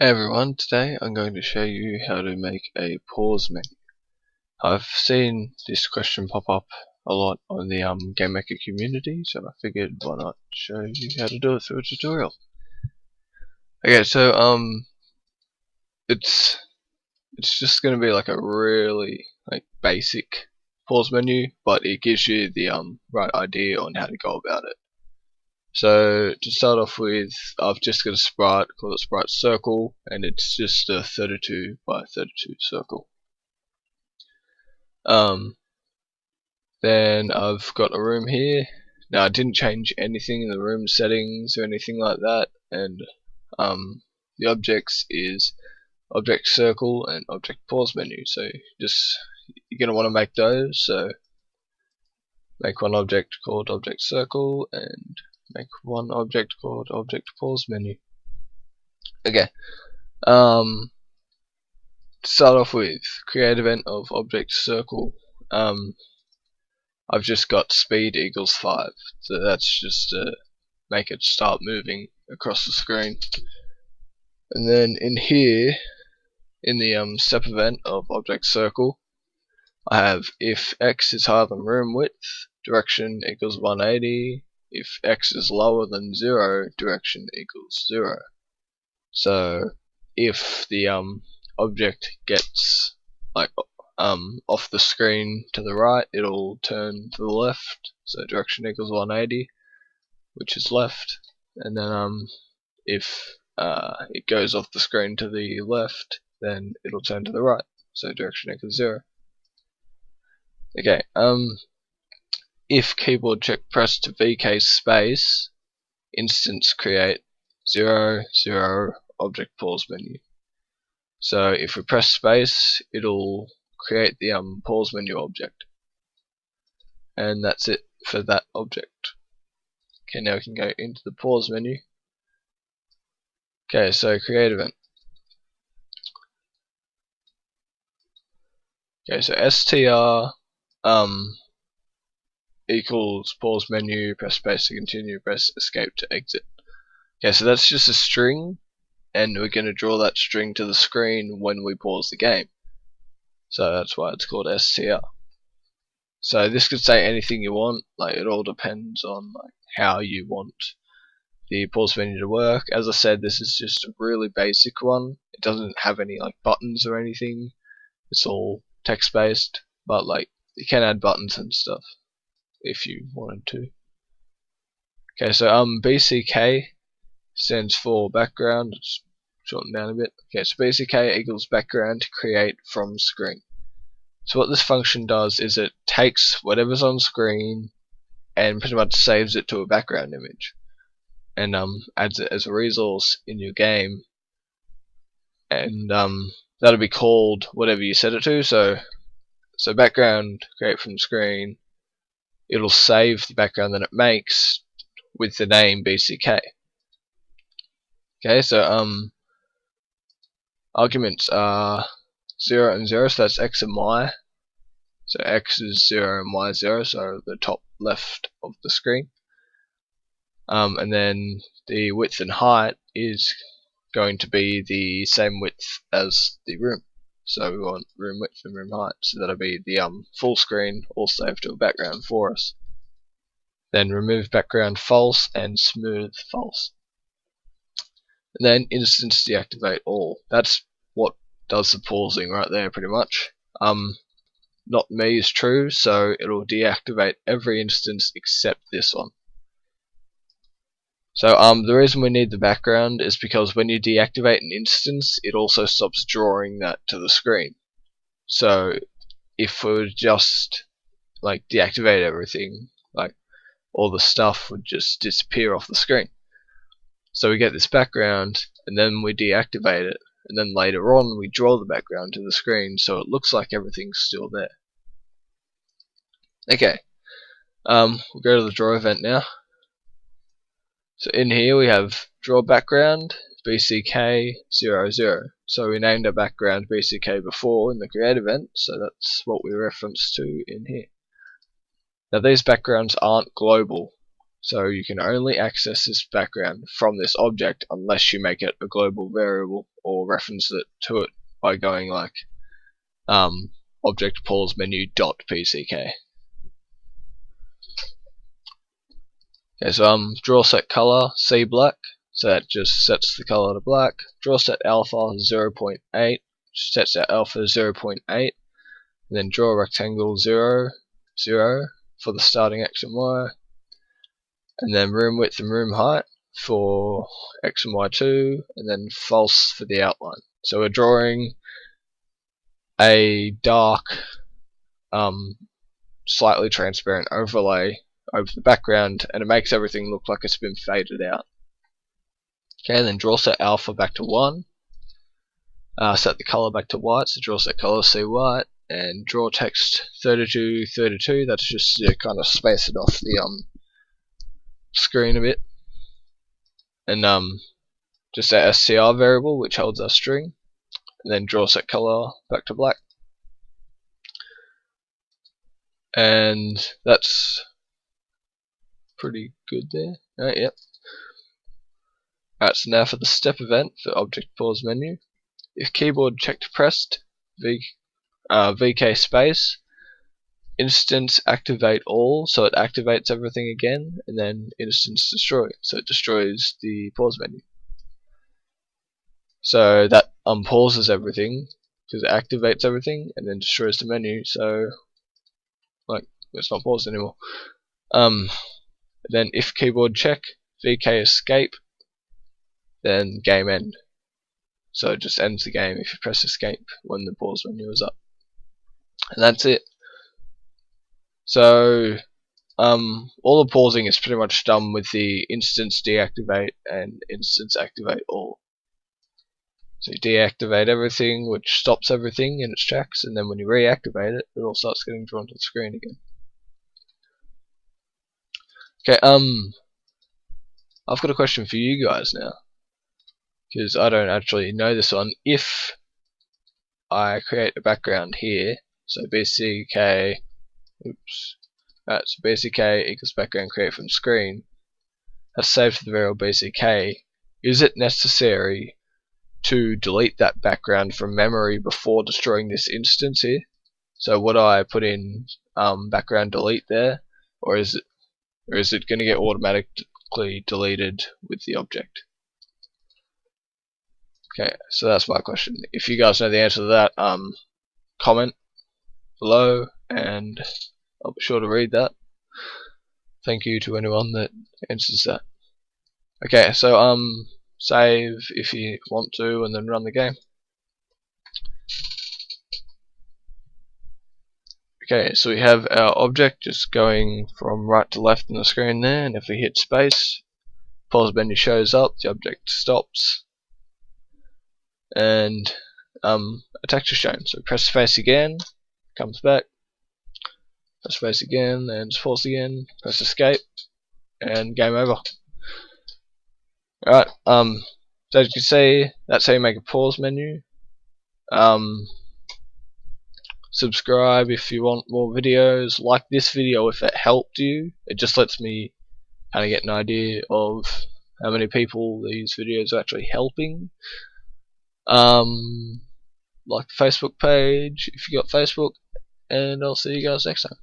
Hey everyone, today I'm going to show you how to make a pause menu. I've seen this question pop up a lot on the GameMaker community, so I figured why not show you how to do it through a tutorial. Okay, so it's just going to be like a really basic pause menu, but it gives you the right idea on how to go about it. So to start off with, I've just got a sprite called a sprite circle, and it's just a 32 by 32 circle. Then I've got a room here. Now I didn't change anything in the room settings or anything like that, and the objects is object circle and object pause menu. So you're gonna want to make those. So make one object called object circle and make one object called object pause menu. Okay. To start off with, create event of object circle. I've just got speed equals 5, so that's just to make it start moving across the screen. And then in here, in the step event of object circle, I have if x is higher than room width, direction equals 180. If x is lower than 0, direction equals 0. So if the object gets off the screen to the right, it'll turn to the left, so direction equals 180, which is left. And then if it goes off the screen to the left, then it'll turn to the right, so direction equals 0. Okay, if keyboard check press to VK space, instance create 0 0 object pause menu. So if we press space, it'll create the pause menu object, and that's it for that object. Okay, now we can go into the pause menu. Okay, so create event. Okay, so str equals pause menu, press space to continue, press escape to exit. Okay, so that's just a string, and we're going to draw that string to the screen when we pause the game. So that's why it's called str. So this could say anything you want, it all depends on how you want the pause menu to work. As I said, this is just a really basic one. It doesn't have any buttons or anything. It's all text based, but you can add buttons and stuff if you wanted to. Okay, so BCK stands for background. Let's shorten down a bit. Okay, so BCK equals background to create from screen. So what this function does is it takes whatever's on screen and pretty much saves it to a background image, and adds it as a resource in your game, and that'll be called whatever you set it to. So background create from screen, it'll save the background that it makes with the name BCK. Okay, so arguments are 0 and 0, so that's x and y. So x is 0 and y is 0, so the top left of the screen. And then the width and height is going to be the same width as the room. So we want room width and room height, so that'll be the full screen all saved to a background for us. Then remove background false and smooth false. And then instance deactivate all. That's what does the pausing right there pretty much. Not me is true, so it'll deactivate every instance except this one. So the reason we need the background is because when you deactivate an instance, it also stops drawing that to the screen. So if we would just deactivate everything, all the stuff would just disappear off the screen. So we get this background, and then we deactivate it, and then later on we draw the background to the screen so it looks like everything's still there. Okay, we'll go to the draw event now. So in here we have draw background BCK 00. So we named our background BCK before in the create event, so that's what we reference to in here. Now these backgrounds aren't global. So you can only access this background from this object unless you make it a global variable or reference it to it by going like object pause menu dot pck. Okay, so draw set color C black, so that just sets the color to black. Draw set alpha 0.8, sets that alpha 0.8, and then draw a rectangle 0, 0 for the starting x and y, and then room width and room height for x and y2, and then false for the outline. So we're drawing a dark, slightly transparent overlay over the background, and it makes everything look like it's been faded out. Okay, then draw set alpha back to 1, set the color back to white, so draw set color C white, and draw text 32, 32, that's just to kind of space it off the screen a bit, and just a str variable which holds our string, and then draw set color back to black, and that's pretty good there. Yep. Alright, so now for the step event for object pause menu. If keyboard checked pressed, VK space, instance activate all, so it activates everything again, and then instance destroy, so it destroys the pause menu. So that unpauses everything because it activates everything and then destroys the menu, so like it's not paused anymore. Then if keyboard check, VK escape, then game end. So it just ends the game if you press escape when the pause menu is up. And that's it. So all the pausing is pretty much done with the instance deactivate and instance activate all. So you deactivate everything, which stops everything in its tracks, and then when you reactivate it, it all starts getting drawn to the screen again. Okay, I've got a question for you guys now, because I don't actually know this one. If I create a background here, so bck, oops, so bck equals background create from screen, that's saved to the variable bck, is it necessary to delete that background from memory before destroying this instance here? So would I put in background delete there, or is it going to get automatically deleted with the object? Okay, so that's my question. If you guys know the answer to that, comment below and I'll be sure to read that. Thank you to anyone that answers that. Okay, so save if you want to and then run the game. Okay, so we have our object just going from right to left on the screen there, and if we hit space, pause menu shows up, the object stops, and a text is shown. So press space again, comes back, press space again, and pause again, press escape, and game over. Alright, so as you can see, that's how you make a pause menu. Subscribe if you want more videos. Like this video if it helped you. It just lets me kind of get an idea of how many people these videos are actually helping. Like the Facebook page if you got Facebook, and I'll see you guys next time.